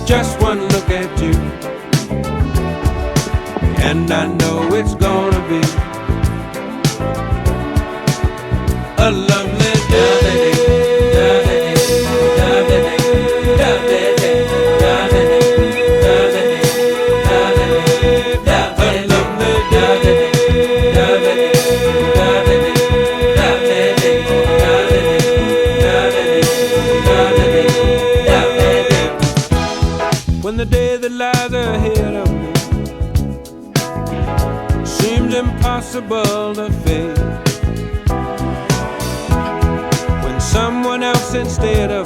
Just one look at you, and I know it's gonna be a lovely day. When the day that lies ahead of me seems impossible to face, when someone else instead of